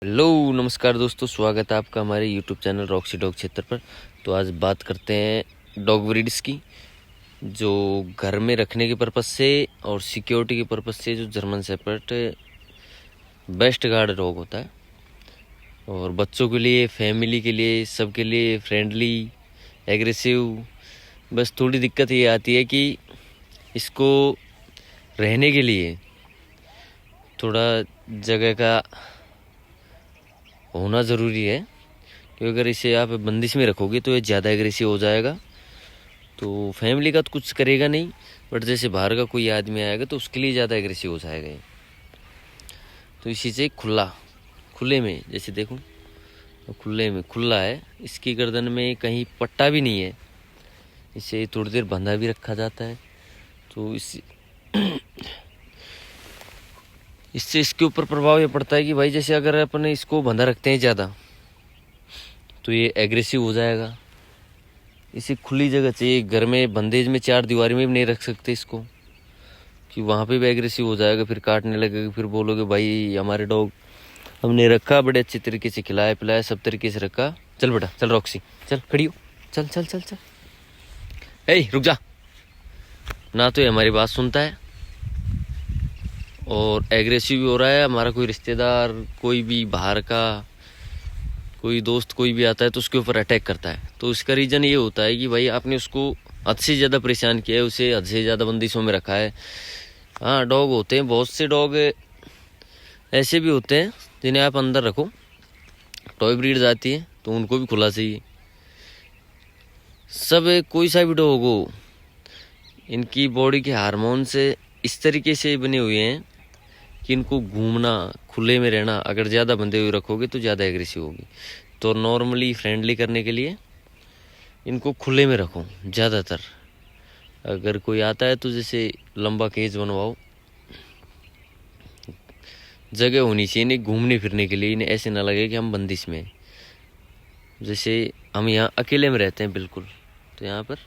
Hello नमस्कार दोस्तों, स्वागत है आपका हमारे यूट्यूब चैनल रॉक्सी डॉग क्षेत्र पर। तो आज बात करते हैं डॉग ब्रीड्स की, जो घर में रखने के पर्पज़ से और सिक्योरिटी के पर्पज़ से जो German shepherd best guard dog होता है। और बच्चों के लिए, फैमिली के लिए, सबके लिए फ्रेंडली, एग्रेसिव। बस थोड़ी दिक्कत ये आती है कि इसको रहने के लिए थोड़ा जगह का होना ज़रूरी है, क्योंकि अगर इसे आप बंदिश में रखोगे तो ये ज़्यादा एग्रेसिव हो जाएगा। तो फैमिली का तो कुछ करेगा नहीं, बट जैसे बाहर का कोई आदमी आएगा तो उसके लिए ज़्यादा एग्रेसिव हो जाएगा ये। तो इसी से खुले में, जैसे देखो खुले में खुला है, इसकी गर्दन में कहीं पट्टा भी नहीं है, इसे थोड़ी देर बंधा भी रखा जाता है। तो इससे इसके ऊपर प्रभाव ये पड़ता है कि भाई जैसे अगर अपने इसको बंधा रखते हैं ज़्यादा तो ये एग्रेसिव हो जाएगा। इसे खुली जगह चाहिए, घर में बंदेज में चार दीवारी में भी नहीं रख सकते इसको, कि वहाँ पे भी एग्रेसिव हो जाएगा, फिर काटने लगेगा, फिर बोलोगे भाई हमारे डॉग हमने रखा, बड़े अच्छे तरीके से खिलाया पिलाया, सब तरीके से रखा। चल बेटा चल, रॉक्सी चल, खड़ी हो, चल चल चल चल, ए रुक जा। ना तो ये हमारी बात सुनता है और एग्रेसिव भी हो रहा है। हमारा कोई रिश्तेदार, कोई भी बाहर का कोई दोस्त कोई भी आता है तो उसके ऊपर अटैक करता है। तो इसका रीज़न ये होता है कि भाई आपने उसको हद से ज़्यादा परेशान किया है, उसे हद से ज़्यादा बंदिशों में रखा है। हाँ, डॉग होते हैं, बहुत से डॉग ऐसे भी होते हैं जिन्हें आप अंदर रखो, टॉय ब्रीड्स आती है तो उनको भी खुला चाहिए। सब कोई सा भी डॉग हो, इनकी बॉडी के हार्मोन से इस तरीके से बने हुए हैं कि इनको घूमना, खुले में रहना, अगर ज़्यादा बंधे हुए रखोगे तो ज़्यादा एग्रेसिव होगी। तो नॉर्मली फ्रेंडली करने के लिए इनको खुले में रखो ज़्यादातर। अगर कोई आता है तो जैसे लंबा केज बनवाओ, जगह होनी चाहिए इन्हें घूमने फिरने के लिए, इन्हें ऐसे ना लगे कि हम बंदिश में। जैसे हम यहाँ अकेले में रहते हैं बिल्कुल, तो यहाँ पर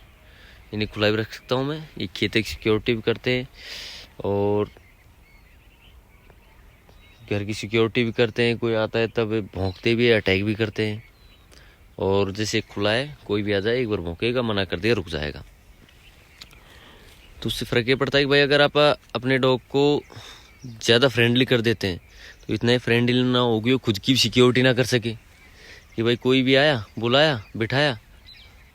इन्हें खुला भी रख सकता हूँ मैं। ये खेत की सिक्योरिटी भी करते हैं और घर की सिक्योरिटी भी करते हैं। कोई आता है तब भौंकते भी है, अटैक भी करते हैं। और जैसे खुला है, कोई भी आ जाए एक बार भौंकेगा, मना कर दिया रुक जाएगा। तो उससे फ़र्क ये पड़ता है कि भाई अगर आप अपने डॉग को ज़्यादा फ्रेंडली कर देते हैं तो इतना ही फ्रेंडली ना होगी वो खुद की सिक्योरिटी ना कर सके, कि भाई कोई भी आया, बुलाया, बिठाया,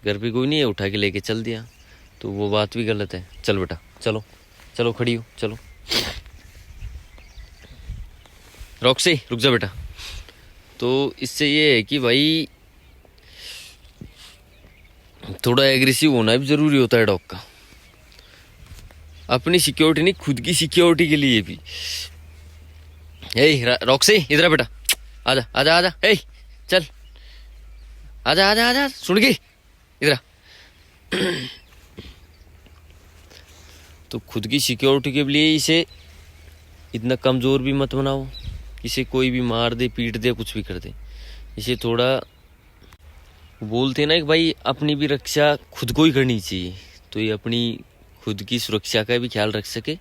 घर पे कोई नहीं है, उठा के लेके चल दिया, तो वो बात भी गलत है। चल बेटा चलो, चलो खड़ी हो, चलो रॉक्सी रुक जा बेटा। तो इससे ये है कि भाई थोड़ा एग्रेसिव होना भी ज़रूरी होता है डॉग का, अपनी सिक्योरिटी नहीं, खुद की सिक्योरिटी के लिए भी। ए रॉक्सी इधर आ बेटा, आजा आजा आजा, ए चल आजा आजा आजा, सुन के इधर आ। तो खुद की सिक्योरिटी के लिए इसे इतना कमज़ोर भी मत बनाओ, इसे कोई भी मार दे, पीट दे, कुछ भी कर दे। इसे थोड़ा बोलते हैं ना कि भाई अपनी भी रक्षा खुद को ही करनी चाहिए, तो ये अपनी खुद की सुरक्षा का भी ख्याल रख सके,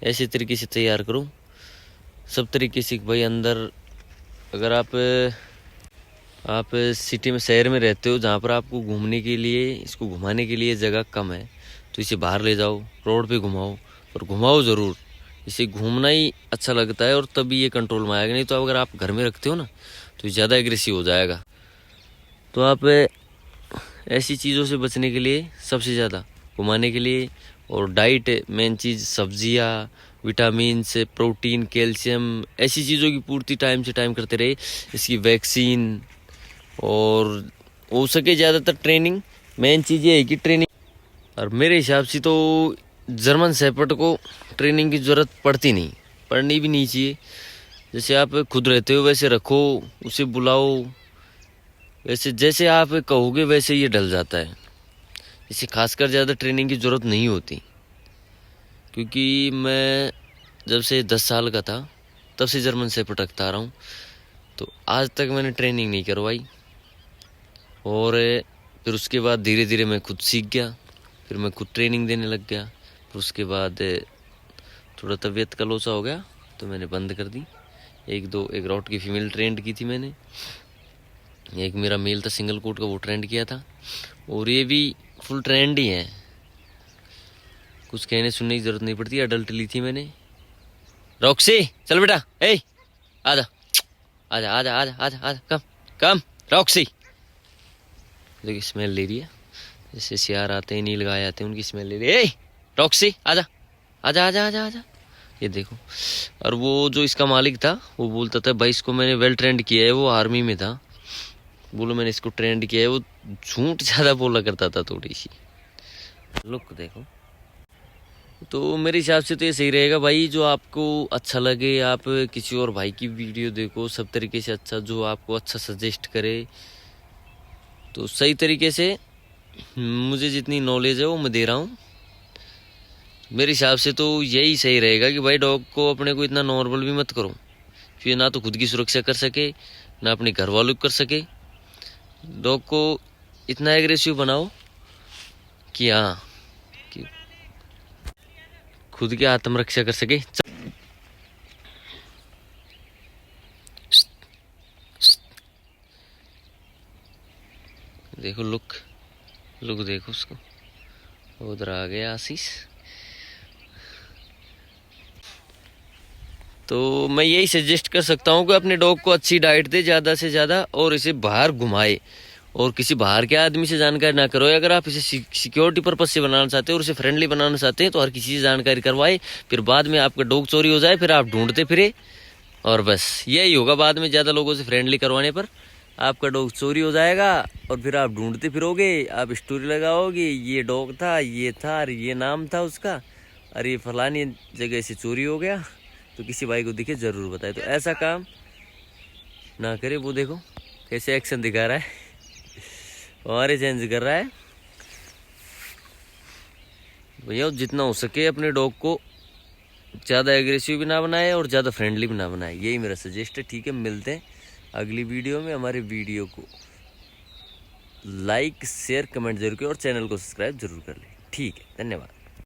ऐसे तरीके से तैयार करो सब तरीके से। भाई अंदर अगर आप सिटी में, शहर में रहते हो जहाँ पर आपको घूमने के लिए, इसको घुमाने के लिए जगह कम है, तो इसे बाहर ले जाओ, रोड पे घुमाओ, और घुमाओ ज़रूर। इसे घूमना ही अच्छा लगता है और तभी ये कंट्रोल में आएगा। नहीं तो अगर आप घर में रखते हो ना तो ज़्यादा एग्रेसिव हो जाएगा। तो आप ऐसी चीज़ों से बचने के लिए सबसे ज़्यादा घुमाने के लिए, और डाइट मेन चीज़, सब्जियाँ, विटामिन से, प्रोटीन, कैल्शियम, ऐसी चीज़ों की पूर्ति टाइम से टाइम करते रहे। इसकी वैक्सीन, और हो सके ज़्यादातर ट्रेनिंग। मेन चीज़ ये है कि ट्रेनिंग, और मेरे हिसाब से तो जर्मन शेफर्ड को ट्रेनिंग की ज़रूरत पड़ती नहीं, पड़नी भी नहीं चाहिए। जैसे आप खुद रहते हो वैसे रखो, उसे बुलाओ, वैसे जैसे आप कहोगे वैसे ये ढल जाता है। इसे खासकर ज़्यादा ट्रेनिंग की ज़रूरत नहीं होती, क्योंकि मैं जब से 10 साल का था तब से जर्मन शेफर्ड रखता आ रहा हूँ, तो आज तक मैंने ट्रेनिंग नहीं करवाई। और फिर उसके बाद धीरे धीरे मैं खुद सीख गया, फिर मैं खुद ट्रेनिंग देने लग गया। फिर उसके बाद थोड़ा तबीयत का लोचा हो गया तो मैंने बंद कर दी, एक रॉट की फीमेल ट्रेंड की थी मैंने, एक मेरा मेल था सिंगल कोट का, वो ट्रेंड किया था, और ये भी फुल ट्रेंड ही है, कुछ कहने सुनने की जरूरत नहीं पड़ती। अडल्ट ली थी मैंने। रॉक्सी चल बेटा, ए आजा आजा आजा आजा आजा आजा, कम कम रॉक्सी। देखिए स्मेल ले रही है, जैसे सियार आते हैं, नील गाय आते हैं, उनकी स्मेल ले रही है। ए रॉक्सी आजा आजा आजा आजा आजा, ये देखो। और वो जो इसका मालिक था वो बोलता था भाई इसको मैंने वेल ट्रेंड किया है, वो आर्मी में था, बोलो मैंने इसको ट्रेंड किया है, वो झूठ ज्यादा बोला करता था थोड़ी सी। लुक देखो। तो मेरे हिसाब से तो ये सही रहेगा भाई, जो आपको अच्छा लगे आप किसी और भाई की वीडियो देखो, सब तरीके से अच्छा, जो आपको अच्छा सजेस्ट करे। तो सही तरीके से मुझे जितनी नॉलेज है वो मैं दे रहा हूँ। मेरे हिसाब से तो यही सही रहेगा कि भाई डॉग को अपने को इतना नॉर्मल भी मत करो, फिर ना तो खुद की सुरक्षा कर सके ना अपने घर वालों को कर सके। डॉग को इतना एग्रेसिव बनाओ कि हाँ कि खुद की आत्मरक्षा कर सके। देखो लुक देखो उसको, उधर आ गया आशीष। तो मैं यही सजेस्ट कर सकता हूँ कि अपने डॉग को अच्छी डाइट दे ज़्यादा से ज़्यादा, और इसे बाहर घुमाए, और किसी बाहर के आदमी से जानकारी ना करो। अगर आप इसे सिक्योरिटी पर्पज से बनाना चाहते हो और उसे फ्रेंडली बनाना चाहते हैं तो हर किसी से जानकारी करवाए, फिर बाद में आपका डॉग चोरी हो जाए, फिर आप ढूंढते फिरे, और बस यही होगा। बाद में ज़्यादा लोगों से फ्रेंडली करवाने पर आपका डॉग चोरी हो जाएगा, और फिर आप ढूंढते फिरोगे, आप स्टोरी लगाओगे, ये डॉग था, ये था, और ये नाम था उसका, और ये फलानी जगह से चोरी हो गया, तो किसी भाई को दिखे जरूर बताए। तो ऐसा काम ना करे। वो देखो कैसे एक्शन दिखा रहा है, और चेंज कर रहा है। भैया जितना हो सके अपने डॉग को ज़्यादा एग्रेसिव भी ना बनाए और ज़्यादा फ्रेंडली भी ना बनाए, यही मेरा सजेस्ट है। ठीक है, मिलते हैं अगली वीडियो में। हमारे वीडियो को लाइक शेयर कमेंट जरूर करें और चैनल को सब्सक्राइब जरूर कर लें। ठीक है, धन्यवाद।